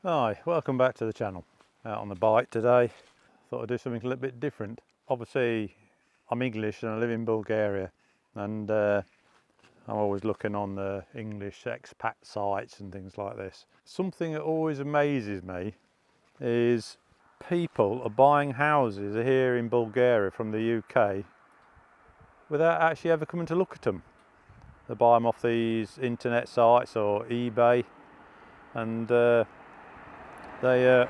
Hi, welcome back to the channel. Out on the bike today. Thought I'd do something a little bit different. Obviously I'm English and I live in Bulgaria, and I'm always looking on the English expat sites and things like this. Something that always amazes me is people are buying houses here in Bulgaria from the UK without actually ever coming to look at them. They buy them off these internet sites or eBay, and they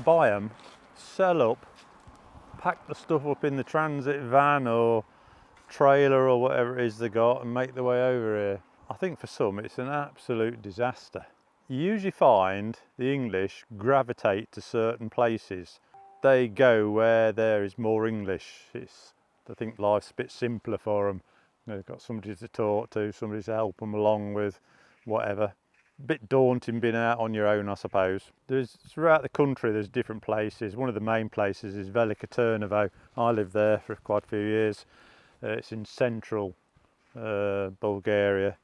buy them, sell up, pack the stuff up in the transit van or trailer or whatever it is they got and make their way over here. I think for some it's an absolute disaster. You usually find the English gravitate to certain places. They go where there is more English. I think life's a bit simpler for them. They've got somebody to talk to, somebody to help them along with whatever. Bit daunting being out on your own, I suppose. Throughout the country there's different places. One of the main places is Velika Trnovo. I lived there for quite a few years. It's in central Bulgaria,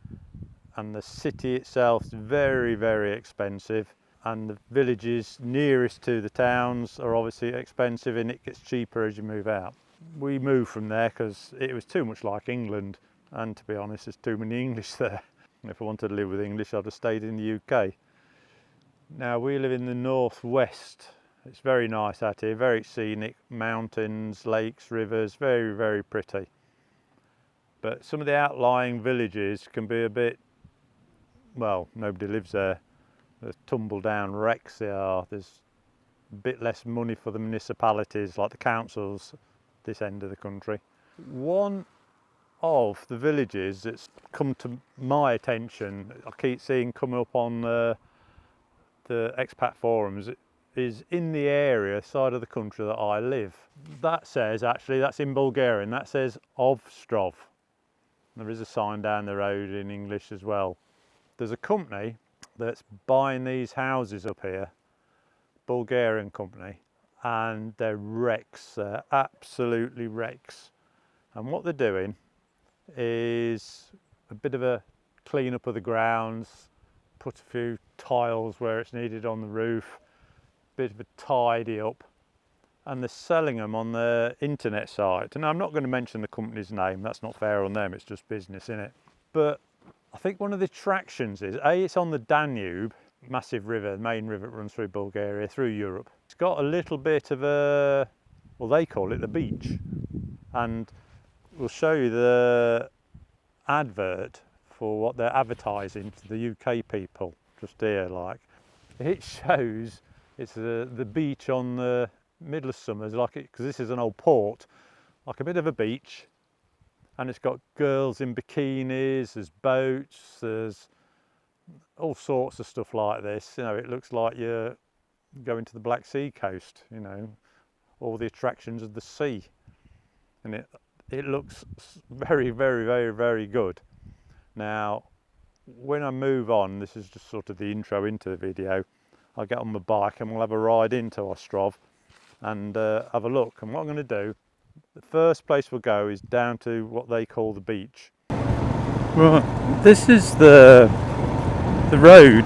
and the city itself is very, very expensive, and the villages nearest to the towns are obviously expensive, and it gets cheaper as you move out. We moved from there because it was too much like England, and to be honest there's too many English there. If I wanted to live with English, I'd have stayed in the UK. Now we live in the northwest. It's very nice out here, very scenic, mountains, lakes, rivers, very, very pretty. But some of the outlying villages can be a bit, well, nobody lives there. There's tumble down wrecks there. There's a bit less money for the municipalities, like the councils, this end of the country. One of the villages that's come to my attention, I keep seeing come up on the expat forums, is in the area side of the country that I live. That says, actually that's in Bulgarian, that says Ostrov. There is a sign down the road in English as well. There's a company that's buying these houses up here, Bulgarian company, and they're wrecks, they're absolutely wrecks. And what they're doing is a bit of a clean up of the grounds, put a few tiles where it's needed on the roof, bit of a tidy up, and they're selling them on the internet site. And I'm not going to mention the company's name, that's not fair on them, it's just business, innit? But I think one of the attractions is, it's on the Danube, massive river, the main river that runs through Bulgaria, through Europe. It's got a little bit of a, well, they call it the beach, and we'll show you the advert for what they're advertising to the UK people, just here, like. It shows it's the beach on the middle of summer, like it, because this is an old port, like a bit of a beach, and it's got girls in bikinis, there's boats, there's all sorts of stuff like this. You know, it looks like you're going to the Black Sea coast, you know, all the attractions of the sea, and it looks very, very, very, very good. Now, when I move on, this is just sort of the intro into the video, I'll get on my bike and we'll have a ride into Ostrov and have a look. And what I'm going to do, the first place we'll go is down to what they call the beach. Right, this is the road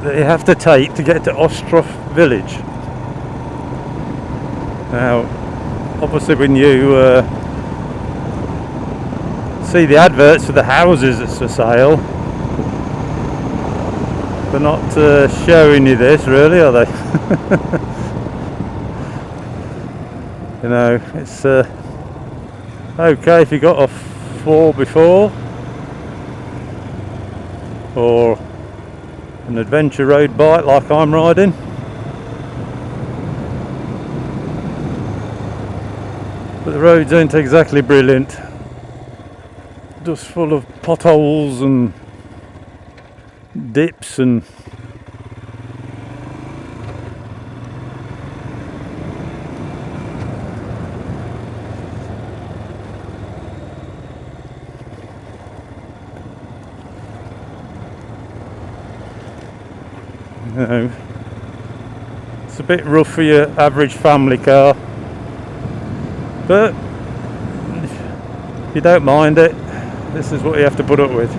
that you have to take to get to Ostrov village. Now, obviously when you see the adverts for the houses that's for sale, they're not showing you this really, are they? You know, it's okay if you got a 4x4 or an adventure road bike like I'm riding. But the roads aren't exactly brilliant, just full of potholes and dips and you know, it's a bit rough for your average family car, but if you don't mind it, this is what you have to put up with.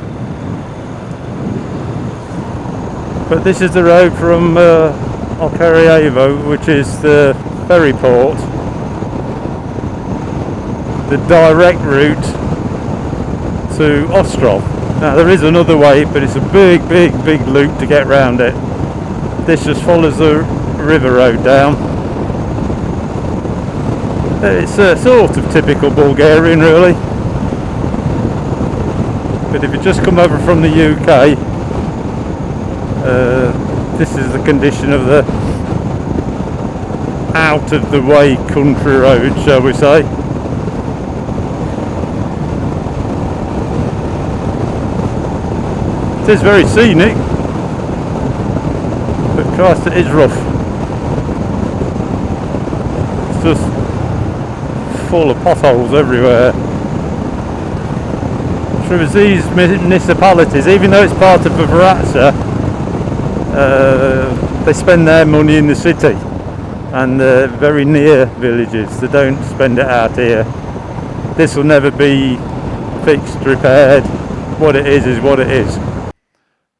But this is the road from Alcaraevo, which is the ferry port, the direct route to Ostrov. Now there is another way, but it's a big loop to get round it. This just follows the river road down. It's a sort of typical Bulgarian, really. But if you just come over from the UK, this is the condition of the out of the way country road, shall we say. It is very scenic, but Christ, it is rough. It's just full of potholes everywhere. So these municipalities, even though it's part of Bavaria, they spend their money in the city and very near villages. They don't spend it out here. This will never be fixed, repaired. What it is what it is.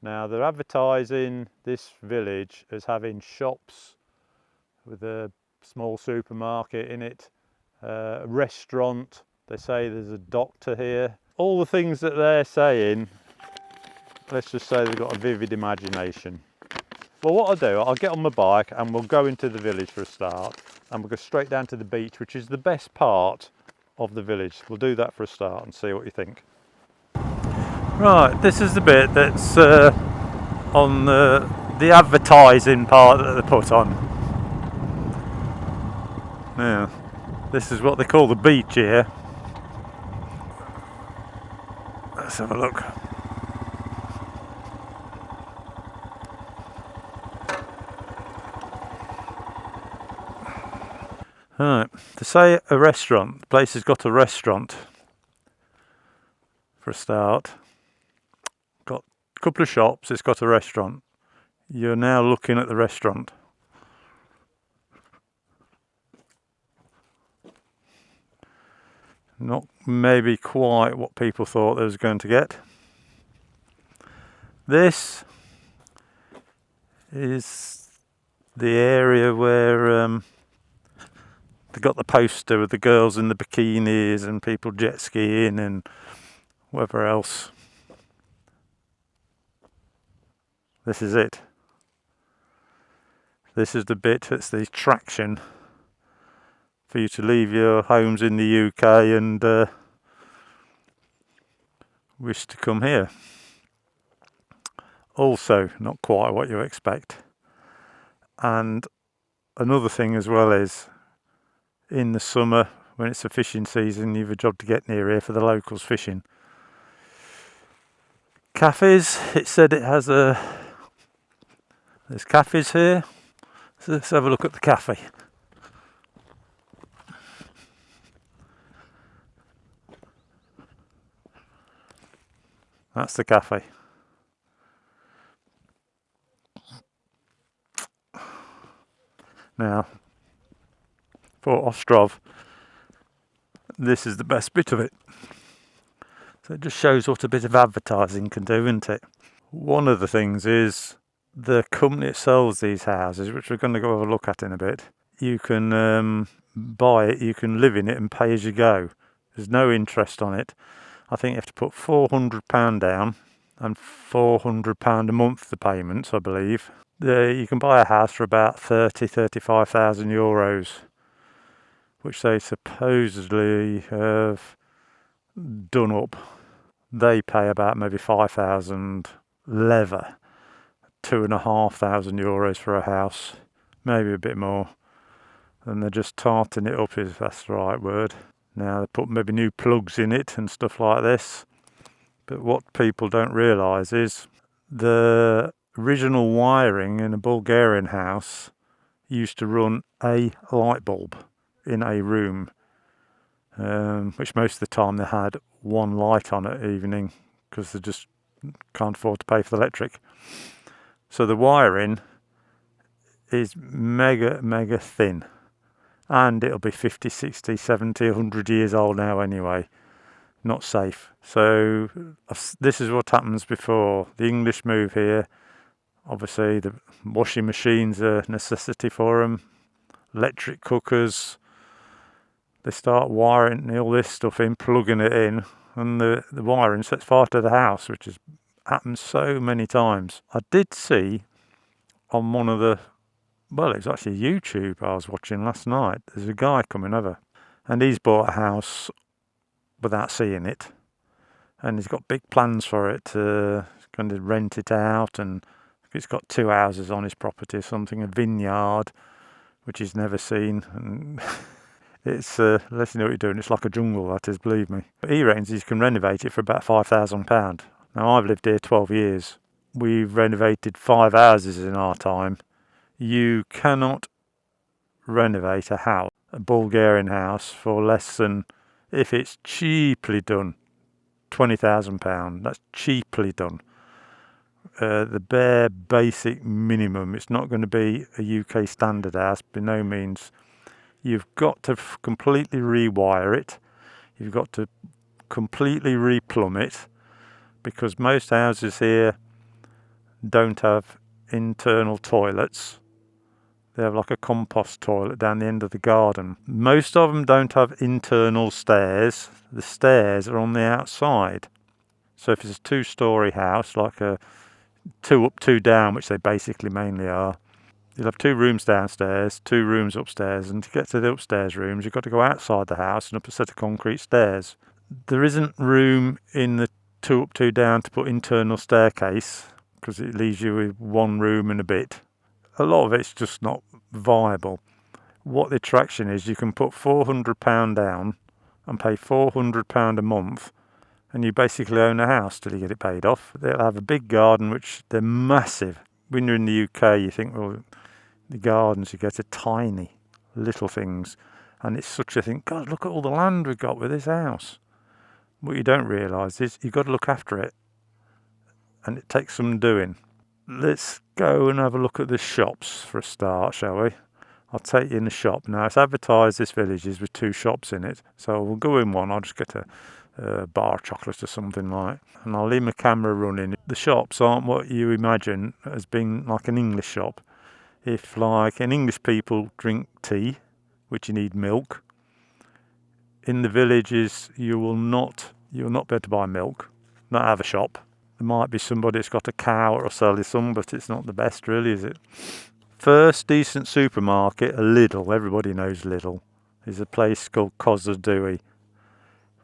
Now they're advertising this village as having shops with a small supermarket in it, a restaurant. They say there's a doctor here. All the things that they're saying, let's just say they've got a vivid imagination. Well, what I'll do, I'll get on my bike and we'll go into the village for a start, and we'll go straight down to the beach, which is the best part of the village. We'll do that for a start and see what you think. Right, this is the bit that's on the advertising part that they put on. Now, this is what they call the beach here. Let's have a look. Right, to say a restaurant, the place has got a restaurant for a start. Got a couple of shops, it's got a restaurant. You're now looking at the restaurant. Not maybe quite what people thought they was going to get. This is the area where they got the poster with the girls in the bikinis and people jet skiing and whatever else. This is it. This is the bit that's the attraction for you to leave your homes in the UK and wish to come here. Also, not quite what you expect. And another thing as well is, in the summer, when it's a fishing season, you've a job to get near here for the locals fishing. Cafes, it said it has there's cafes here. So let's have a look at the cafe. That's the cafe. Now, for Ostrov, this is the best bit of it. So it just shows what a bit of advertising can do, isn't it? One of the things is the company that sells these houses, which we're going to go have a look at in a bit. You can buy it, you can live in it and pay as you go. There's no interest on it. I think you have to put £400 down and £400 a month the payments, I believe. You can buy a house for about 35,000 euros, which they supposedly have done up. They pay about maybe 5,000 leather, 2,500 euros for a house, maybe a bit more. And they're just tarting it up, if that's the right word. Now they put maybe new plugs in it and stuff like this. But what people don't realise is the original wiring in a Bulgarian house used to run a light bulb in a room, which most of the time they had one light on at evening because they just can't afford to pay for the electric. So the wiring is mega thin, and it'll be 50, 60, 70, 100 years old now anyway. Not safe. So this is what happens before the English move here. Obviously the washing machine's a necessity for them, electric cookers. They start wiring all this stuff in, plugging it in, and the wiring sets fire to the house, which has happened so many times. I did see on one of the, well, it was actually YouTube I was watching last night, there's a guy coming over, and he's bought a house without seeing it, and he's got big plans for it, going to rent it out, and it's got 2 houses on his property, something, a vineyard, which he's never seen, and it's, let you know what you're doing, it's like a jungle, that is, believe me. But he reckons he can renovate it for about £5,000. Now, I've lived here 12 years. We've renovated 5 houses in our time. You cannot renovate a house, a Bulgarian house, for less than, if it's cheaply done, £20,000. That's cheaply done. The bare basic minimum. It's not going to be a UK standard house, by no means. You've got to completely rewire it. You've got to completely replumb it, because most houses here don't have internal toilets. They have like a compost toilet down the end of the garden. Most of them don't have internal stairs. The stairs are on the outside. So if it's a 2-storey house, like a 2 up, 2 down, which they basically mainly are, you'll have 2 rooms downstairs, 2 rooms upstairs, and to get to the upstairs rooms, you've got to go outside the house and up a set of concrete stairs. There isn't room in the 2 up, 2 down to put internal staircase, because it leaves you with 1 room and a bit. A lot of it's just not viable. What the attraction is, you can put £400 down and pay £400 a month, and you basically own a house till you get it paid off. They'll have a big garden, which they're massive. When you're in the UK, you think, well, the gardens you get are tiny, little things. And it's such a thing, God, look at all the land we've got with this house. What you don't realise is you've got to look after it. And it takes some doing. Let's go and have a look at the shops for a start, shall we? I'll take you in the shop. Now, it's advertised, this village is with 2 shops in it. So we'll go in one. I'll just get a bar of chocolate or something like. And I'll leave my camera running. The shops aren't what you imagine as being like an English shop. If, like, an English people drink tea, which you need milk, in the villages you'll not be able to buy milk, not have a shop. There might be somebody that's got a cow or sell you some, but it's not the best, really, is it? First decent supermarket, a Lidl, everybody knows Lidl, is a place called Kozloduy,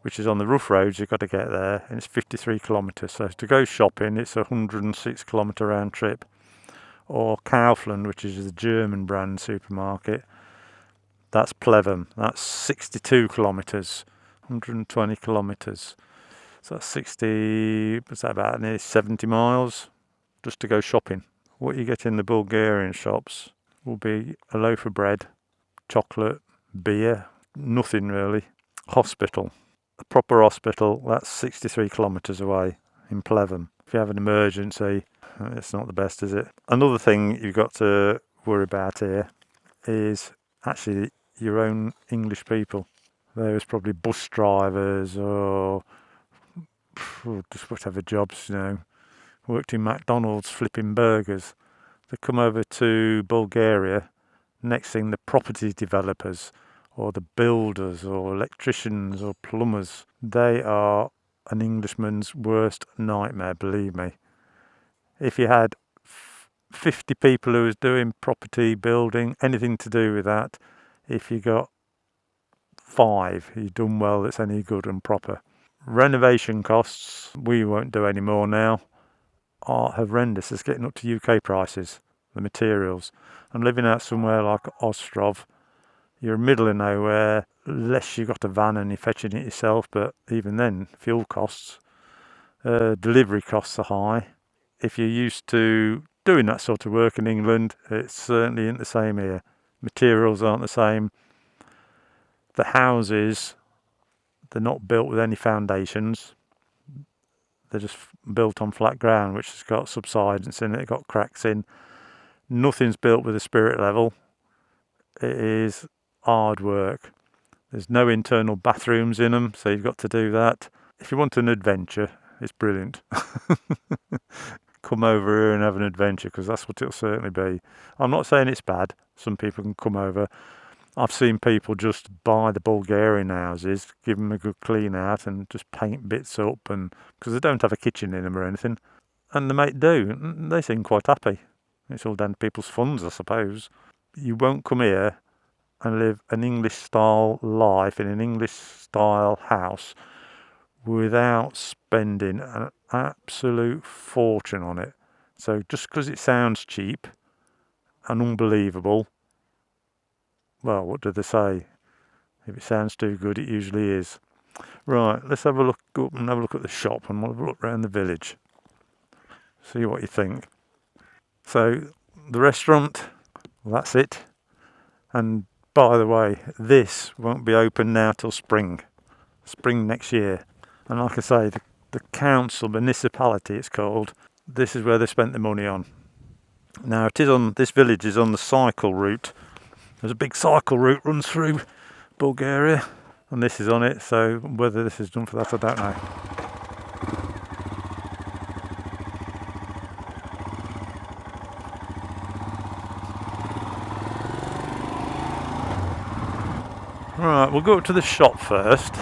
which is on the rough roads. You've got to get there, and it's 53 kilometres. So to go shopping, it's a 106 kilometre round trip. Or Kaufland, which is a German brand supermarket. That's Pleven. That's 62 kilometres, 120 kilometres. So that's 60, what's that, about nearly 70 miles just to go shopping. What you get in the Bulgarian shops will be a loaf of bread, chocolate, beer, nothing really. Hospital. A proper hospital, that's 63 kilometres away in Pleven. If you have an emergency, it's not the best, is it? Another thing you've got to worry about here is actually your own English people. There's probably bus drivers or just whatever jobs, worked in McDonald's flipping burgers. They come over to Bulgaria. Next thing, the property developers or the builders or electricians or plumbers, they are an Englishman's worst nightmare, believe me. If you had 50 people who was doing property, building, anything to do with that, if you got 5, you've done well, that's any good and proper. Renovation costs, we won't do any more now, are horrendous. It's getting up to UK prices, the materials. And living out somewhere like Ostrov, you're middle of nowhere, unless you've got a van and you're fetching it yourself, but even then, fuel costs, delivery costs are high. If you're used to doing that sort of work in England, it certainly isn't the same here. Materials aren't the same. The houses, they're not built with any foundations. They're just built on flat ground, which has got subsidence in it, got cracks in. Nothing's built with a spirit level. It is hard work. There's no internal bathrooms in them, so you've got to do that. If you want an adventure, it's brilliant. come over here and have an adventure, because that's what it'll certainly be. I'm not saying it's bad. Some people can come over. I've seen people just buy the Bulgarian houses, give them a good clean out and just paint bits up, and because they don't have a kitchen in them or anything. And the mate do, and they seem quite happy. It's all down to people's funds, I suppose. You won't come here and live an English-style life in an English-style house without spending an absolute fortune on it. So just because it sounds cheap and unbelievable, well, what do they say? If it sounds too good, it usually is. Right, let's have a look up and have a look at the shop, and we'll have a look around the village. See what you think. So, the restaurant, well, that's it. And by the way, this won't be open now till spring next year. And like I say, the council, municipality it's called, this is where they spent the money on. Now this village is on the cycle route. There's a big cycle route runs through Bulgaria, and this is on it, so whether this is done for that I don't know. Right, we'll go up to the shop first.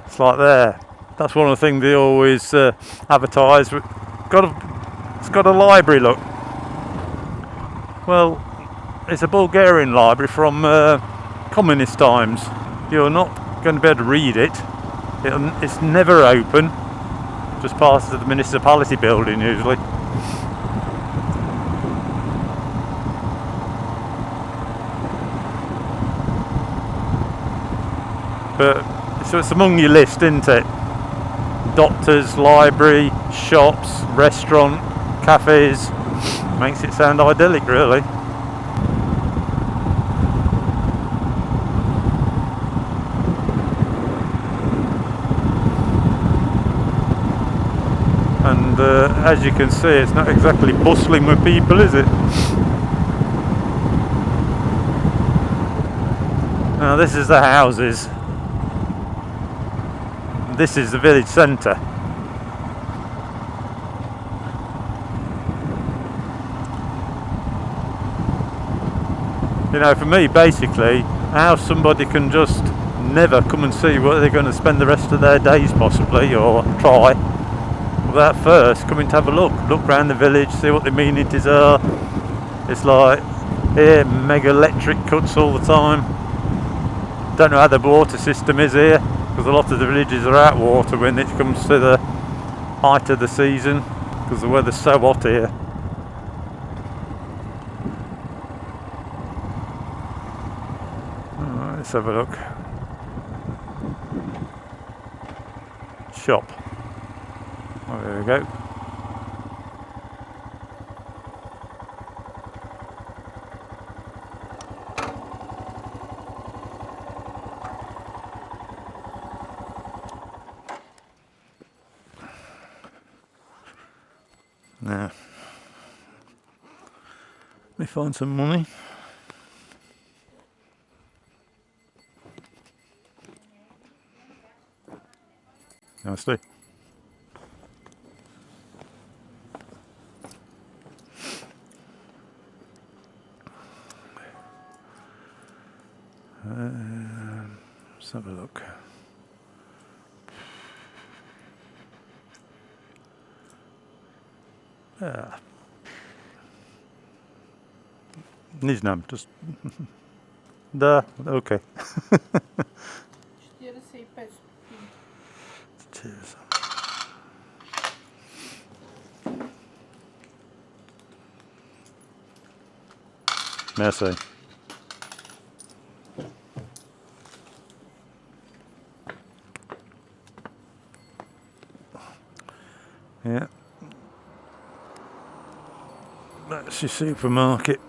It's like there. That's one of the things they always advertise. It's got a library look. Well, it's a Bulgarian library from communist times. You're not going to be able to read it. It's never open. Just past the municipality building usually. But so it's among your list, isn't it? Doctors, library, shops, restaurant, cafes. Makes it sound idyllic, really. And as you can see, it's not exactly bustling with people, is it? Now this is the houses. This is the village centre. You know, for me, basically, how somebody can just never come and see what they're going to spend the rest of their days possibly, or try, without first coming to have a look around the village, see what the amenities are. It's like here, mega electric cuts all the time. Don't know how the water system is here, because a lot of the villages are out water when it comes to the height of the season, because the weather's so hot here. Alright, let's have a look. Shop. Oh, there we go. Now, let me find some money. Nicely. Let's have a look. Yeah. Niznam, just da, okay. Cheers. Merci. Yeah. That's your supermarket.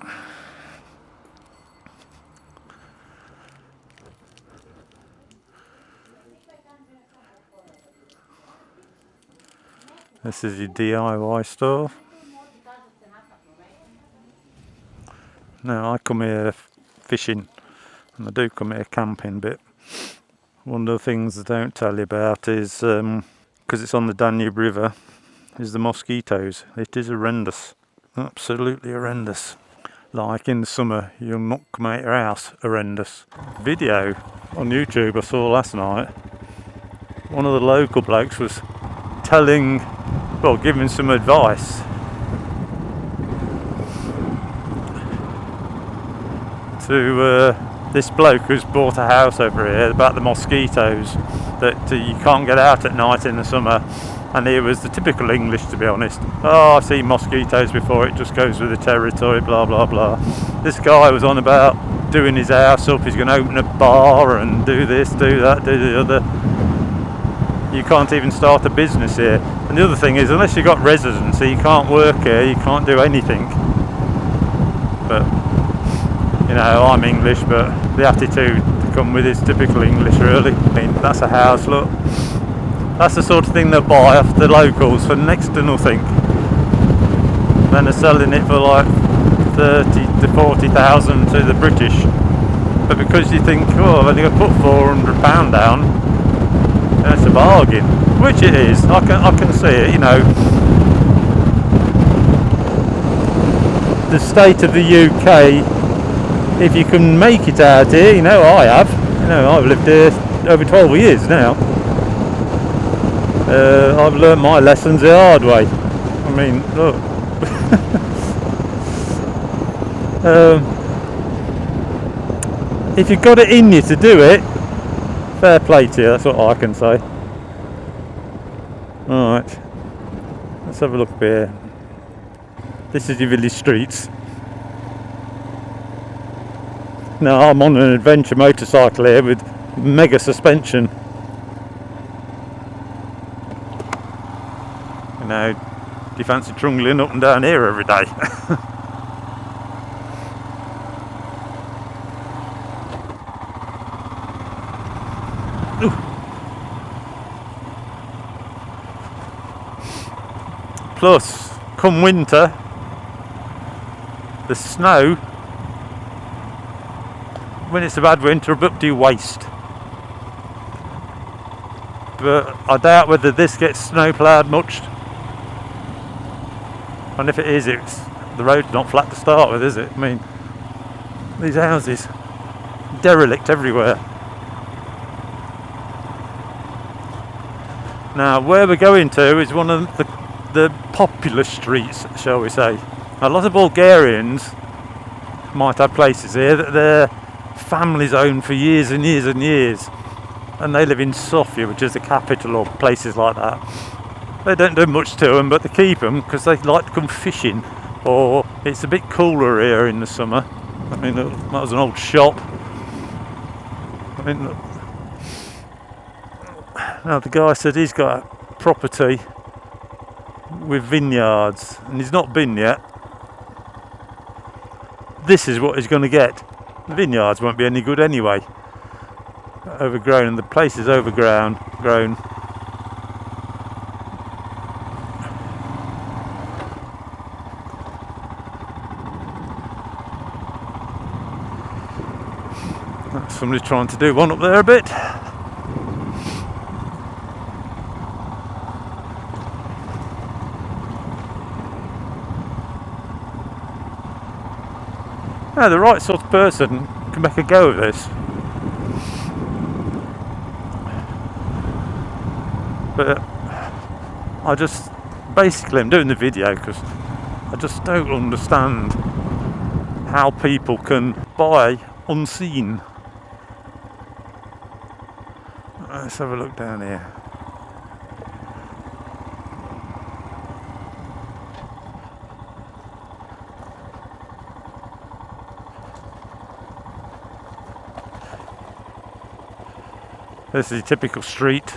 This is your DIY store. Now I come here fishing, and I do come here camping, but one of the things I don't tell you about is, because it's on the Danube River, is the mosquitoes. It is horrendous, absolutely horrendous. Like in the summer, you'll not come out your house, horrendous. Video on YouTube I saw last night, one of the local blokes was giving some advice to this bloke who's bought a house over here about the mosquitoes, that you can't get out at night in the summer. And he was the typical English, to be honest. Oh, I've seen mosquitoes before, it just goes with the territory, blah blah blah. This guy was on about doing his house up, he's going to open a bar and do this, do that, do the other. You can't even start a business here. And the other thing is, unless you've got residency, you can't work here, you can't do anything. But, you know, I'm English, but the attitude to come with is typical English, really. I mean, that's a house, look. That's the sort of thing they'll buy off the locals for next to nothing. Then they're selling it for like 30 to 40,000 to the British. But because you think, oh, I've only got to put £400 down, then it's a bargain. Which it is. I can see it, you know. The state of the UK, if you can make it out here, you know, I have. You know, I've lived here over 12 years now. I've learnt my lessons the hard way. I mean, look. If you've got it in you to do it, fair play to you, that's what I can say. Alright, let's have a look here. This is your village streets. Now I'm on an adventure motorcycle here with mega suspension. You know, do you fancy trundling up and down here every day? Plus, come winter, the snow, when it's a bad winter, up to your waist. But I doubt whether this gets snow ploughed much. And if it is, the road's not flat to start with, is it? I mean, these houses, derelict everywhere. Now, where we're going to is one of the popular streets, shall we say. A lot of Bulgarians might have places here that their families own for years and years and years, and they live in Sofia, which is the capital, or places like that. They don't do much to them, but they keep them because they like to come fishing, or it's a bit cooler here in the summer. I mean, look, that was an old shop. I mean, look. Now the guy said he's got a property with vineyards, and he's not been yet. This is what he's going to get. The vineyards won't be any good anyway. Overgrown, and the place is grown. Somebody's trying to do one up there a bit. Now, the right sort of person can make a go of this. But I'm doing the video because I just don't understand how people can buy unseen. Let's have a look down here. This is a typical street.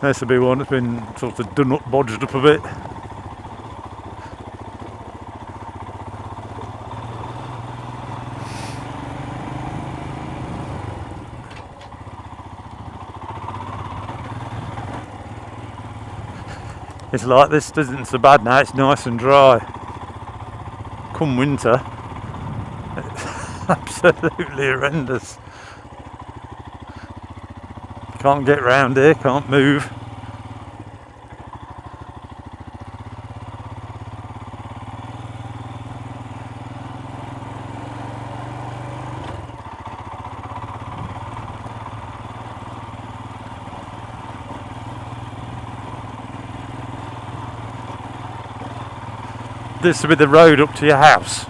This will be one that's been sort of done up, bodged up a bit. It's like this isn't so bad now, it's nice and dry. Come winter, it's absolutely horrendous. Can't get round here, can't move. This will be the road up to your house.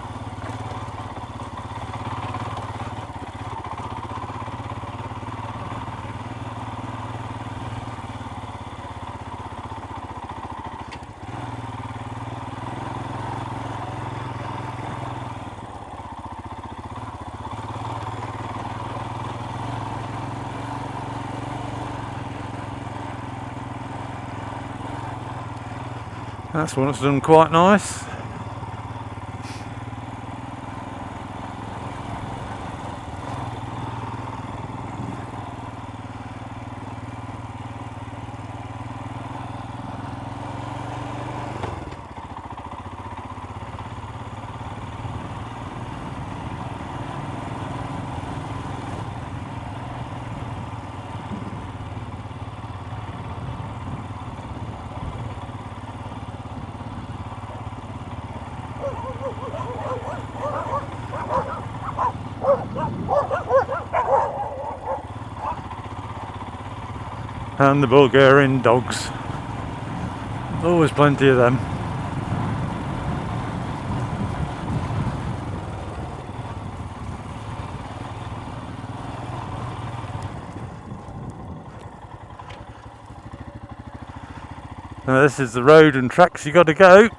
That's one that's done quite nice. And the Bulgarian dogs. Always plenty of them. Now this is the road and tracks you got to go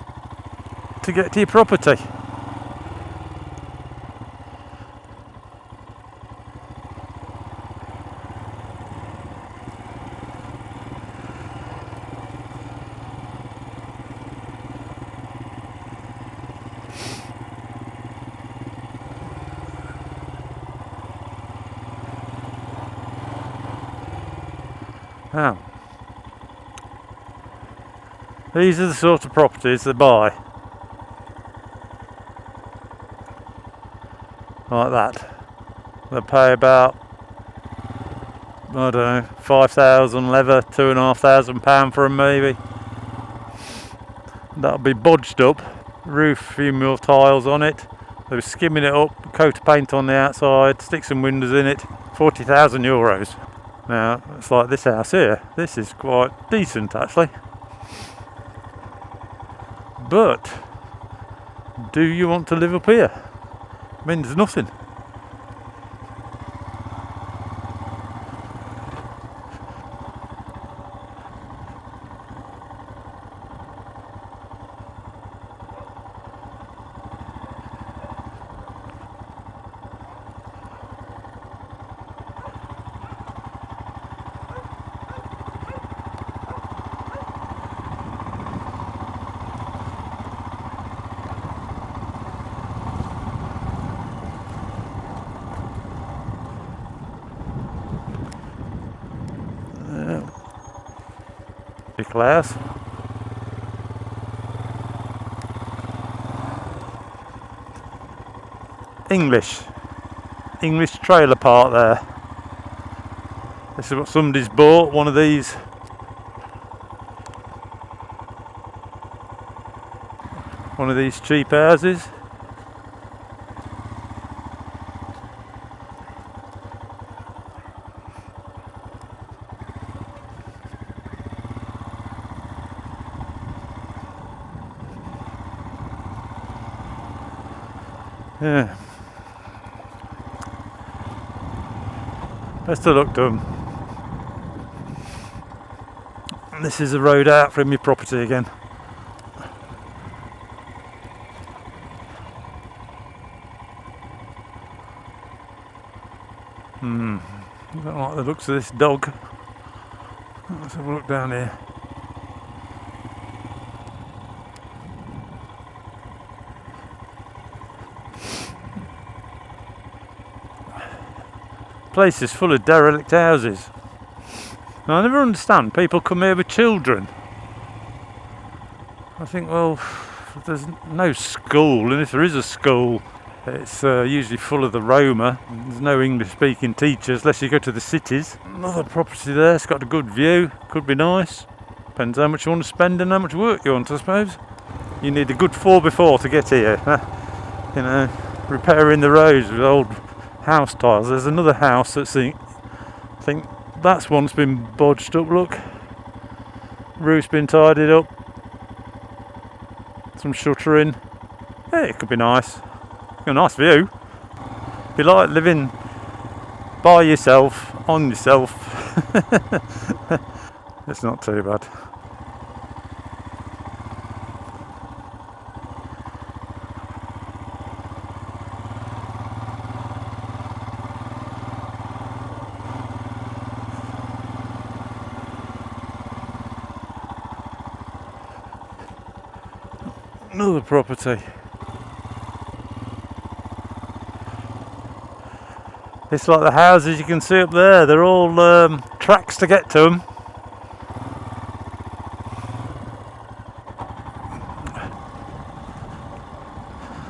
to get to your property. Now, these are the sort of properties they buy. Like that. They pay about, I don't know, 5,000 leather, £2,500 for them maybe. That'll be bodged up, roof, a few more tiles on it. They were skimming it up, coat of paint on the outside, stick some windows in it, €40,000. Now, it's like this house here. This is quite decent actually. But, do you want to live up here? I mean, there's nothing. Big class. English trailer park there. This is what somebody's bought, one of these. One of these cheap houses. Yeah. Best of luck to them. And this is the road out from your property again. Don't like the looks of this dog. Let's have a look down here. Place is full of derelict houses. Now, I never understand people come here with children. I think, well, there's no school, and if there is a school, it's usually full of the Roma. There's no English speaking teachers unless you go to the cities. Another property there, it's got a good view, could be nice. Depends how much you want to spend and how much work you want, I suppose. You need a good 4x4 to get here. You know, repairing the roads with old house tiles. There's another house that's I think that's once been bodged up, look. Roof's been tidied up. Some shuttering. Hey, it could be nice. A nice view. If you like living by yourself, on yourself, it's not too bad. Another property. It's like the houses you can see up there, they're all tracks to get to them.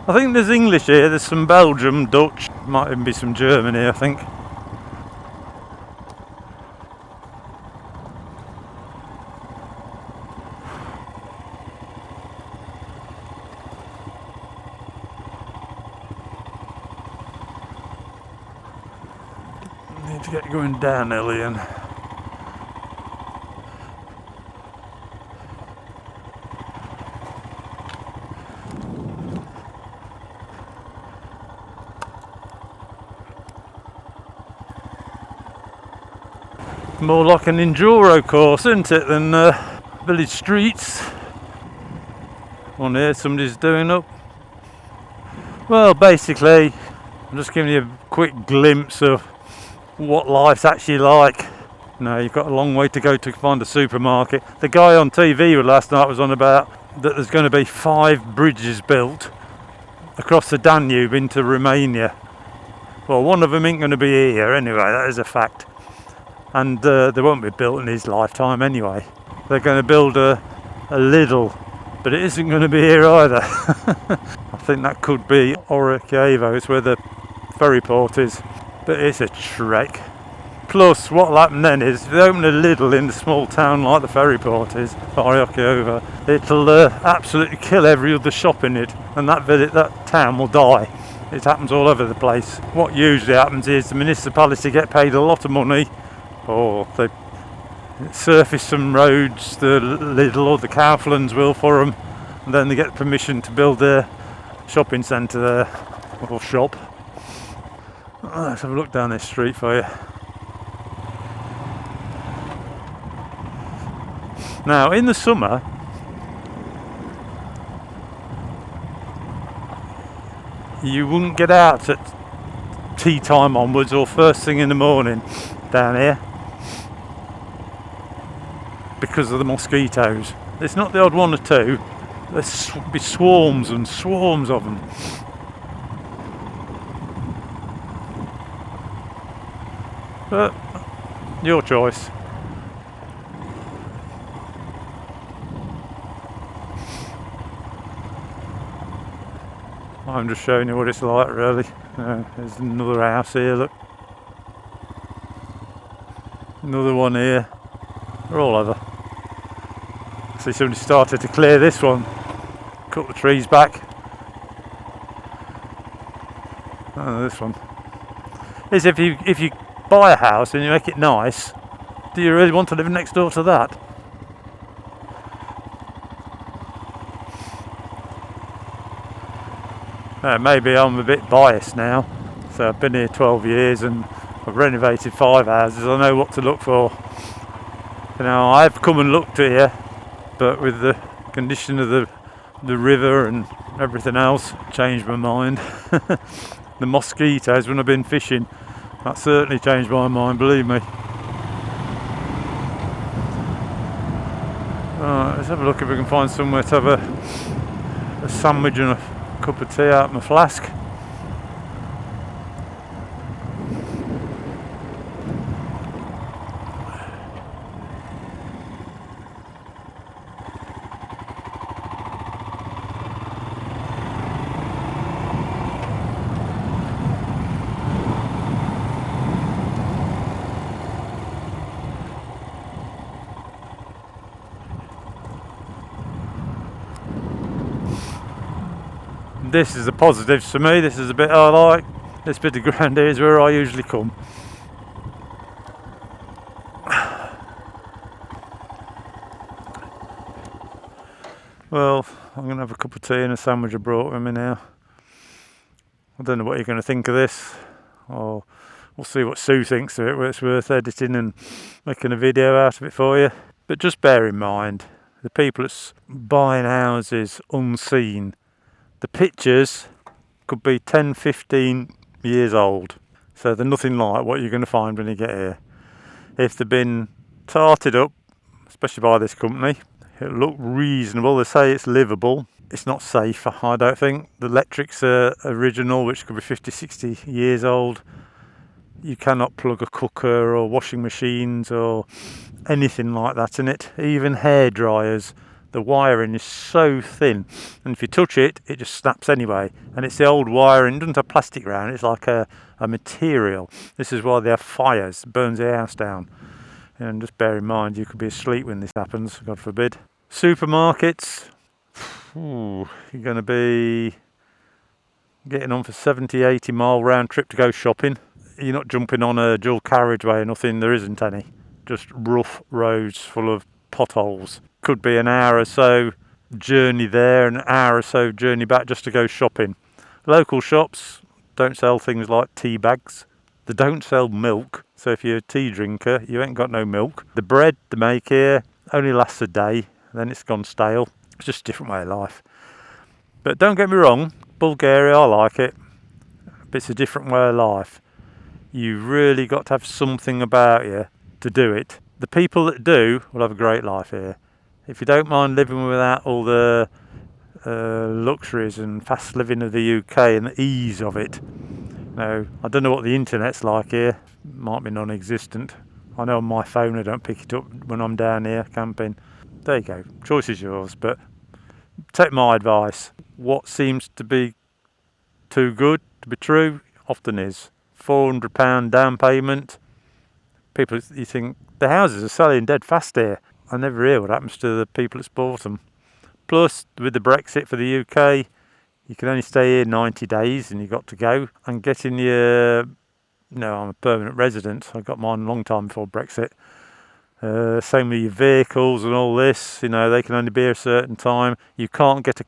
I think there's English here, there's some Belgium, Dutch, might even be some German here, I think. Need to get going downhill again. More like an enduro course, isn't it, than village streets. One here somebody's doing up. Well, basically, I'm just giving you a quick glimpse of what life's actually like. No, you've got a long way to go to find a supermarket. The guy on TV last night was on about that there's going to be 5 bridges built across the Danube into Romania. Well, one of them ain't going to be here anyway, that is a fact. And they won't be built in his lifetime anyway. They're going to build a little, but it isn't going to be here either. I think that could be Orikyevo, it's where the ferry port is, but it's a trek. Plus, what'll happen then is, if they open a little in a small town like the ferry port is, Orikyevo, it'll absolutely kill every other shop in it, and that town will die. It happens all over the place. What usually happens is the municipality get paid a lot of money, or they surface some roads, the Lidl or the Kauflands will for them, and then they get permission to build their shopping centre there, or shop. Let's have a look down this street for you. Now, in the summer, you wouldn't get out at tea time onwards or first thing in the morning down here because of the mosquitoes. It's not the odd one or two, there's be swarms and swarms of them. But your choice. I'm just showing you what it's like, really. There's another house here, look. Another one here. They're all over. See, somebody started to clear this one. Cut the trees back. Oh, this one. Is if you buy a house and you make it nice, do you really want to live next door to that? Maybe I'm a bit biased now. So I've been here 12 years and I've renovated 5 houses. I know what to look for. You know, I've come and looked here, but with the condition of the river and everything else, changed my mind. The mosquitoes when I've been fishing, that certainly changed my mind, believe me. Right, let's have a look if we can find somewhere to have a sandwich and a cup of tea out of my flask. This is the positives for me. This is the bit I like. This bit of ground here is where I usually come. Well, I'm going to have a cup of tea and a sandwich I brought with me now. I don't know what you're going to think of this. Or we'll see what Sue thinks of it, whether it's worth editing and making a video out of it for you. But just bear in mind, the people that's buying houses unseen, the pictures could be 10, 15 years old. So they're nothing like what you're going to find when you get here. If they've been tarted up, especially by this company, it'll look reasonable. They say it's livable. It's not safe, I don't think. The electrics are original, which could be 50, 60 years old. You cannot plug a cooker or washing machines or anything like that in it. Even hair dryers. The wiring is so thin, and if you touch it, it just snaps anyway. And it's the old wiring, it doesn't have plastic around it, it's like a material. This is why they have fires, it burns the house down. And just bear in mind, you could be asleep when this happens, God forbid. Supermarkets, you're going to be getting on for 70, 80 mile round trip to go shopping. You're not jumping on a dual carriageway or nothing, there isn't any. Just rough roads full of potholes. Could be an hour or so journey there, an hour or so journey back just to go shopping. Local shops don't sell things like tea bags. They don't sell milk, so if you're a tea drinker, you ain't got no milk. The bread they make here only lasts a day, then it's gone stale. It's just a different way of life. But don't get me wrong, Bulgaria, I like it. But it's a different way of life. You've really got to have something about you to do it. The people that do will have a great life here. If you don't mind living without all the luxuries and fast living of the UK and the ease of it. Now, I don't know what the internet's like here. It might be non-existent. I know on my phone I don't pick it up when I'm down here camping. There you go. Choice is yours. But take my advice. What seems to be too good to be true often is. £400 down payment. People, you think the houses are selling dead fast here. I never hear what happens to the people that's bought them. Plus, with the Brexit for the UK, you can only stay here 90 days and you've got to go. And getting your, no, I'm a permanent resident. I got mine a long time before Brexit. Same with your vehicles and all this, you know, they can only be here a certain time. You can't get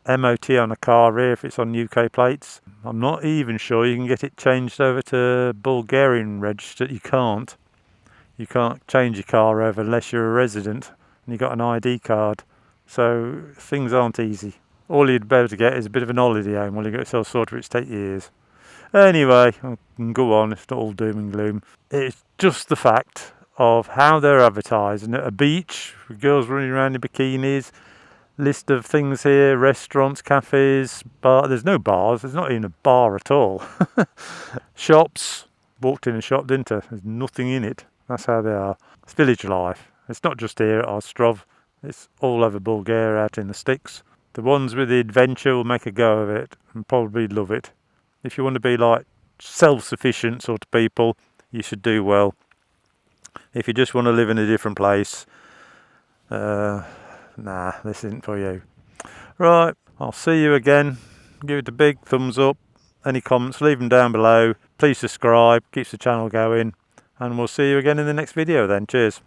a MOT on a car here if it's on UK plates. I'm not even sure you can get it changed over to Bulgarian registered. You can't. You can't change your car over unless you're a resident and you've got an ID card. So things aren't easy. All you'd be able to get is a bit of an holiday home while you get yourself sorted, which takes years. Anyway, I can go on, it's not all doom and gloom. It's just the fact of how they're advertising at a beach, with girls running around in bikinis, list of things here, restaurants, cafes, bar. There's no bars, there's not even a bar at all. Shops, walked in a shop, didn't I? There's nothing in it. That's how they are. It's village life. It's not just here at Ostrov. It's all over Bulgaria, out in the sticks. The ones with the adventure will make a go of it and probably love it. If you want to be like self-sufficient sort of people, you should do well. If you just want to live in a different place, nah, this isn't for you. Right, I'll see you again. Give it a big thumbs up. Any comments, leave them down below. Please subscribe, keeps the channel going. And we'll see you again in the next video then. Cheers.